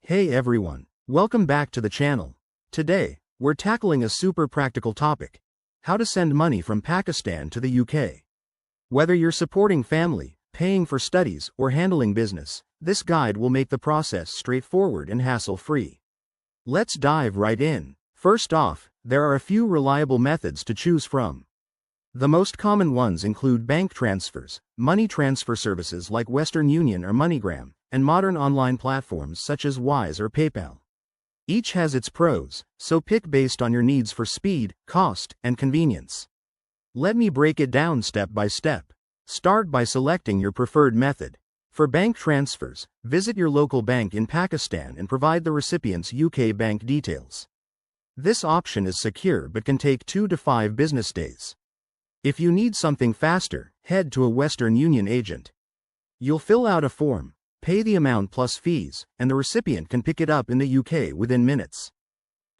Hey everyone, welcome back to the channel. Today, we're tackling a super practical topic: how to send money from Pakistan to the UK. Whether you're supporting family, paying for studies, or handling business, this guide will make the process straightforward and hassle-free. Let's dive right in. First off, there are a few reliable methods to choose from. The most common ones include bank transfers, money transfer services like Western Union or MoneyGram, and modern online platforms such as Wise or PayPal. Each has its pros, so pick based on your needs for speed, cost, and convenience. Let me break it down step by step. Start by selecting your preferred method. For bank transfers, visit your local bank in Pakistan and provide the recipient's UK bank details. This option is secure but can take 2 to 5 business days. If you need something faster, head to a Western Union agent. You'll fill out a form, pay the amount plus fees, and the recipient can pick it up in the UK within minutes.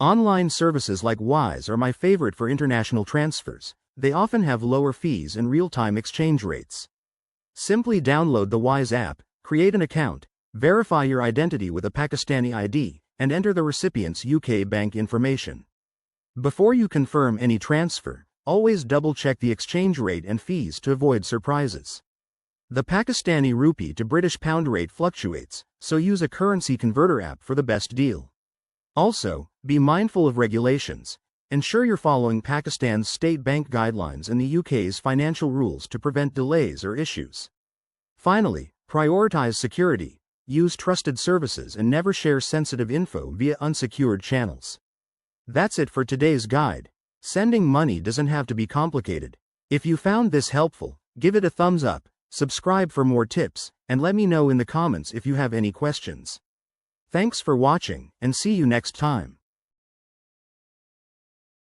Online services like Wise are my favorite for international transfers. They often have lower fees and real-time exchange rates. Simply download the Wise app, create an account, verify your identity with a Pakistani ID, and enter the recipient's UK bank information. Before you confirm any transfer, always double-check the exchange rate and fees to avoid surprises. The Pakistani rupee to British pound rate fluctuates, so use a currency converter app for the best deal. Also, be mindful of regulations. Ensure you're following Pakistan's state bank guidelines and the UK's financial rules to prevent delays or issues. Finally, prioritize security. Use trusted services and never share sensitive info via unsecured channels. That's it for today's guide. Sending money doesn't have to be complicated. If you found this helpful, give it a thumbs up, subscribe for more tips, and let me know in the comments if you have any questions. Thanks for watching, and see you next time.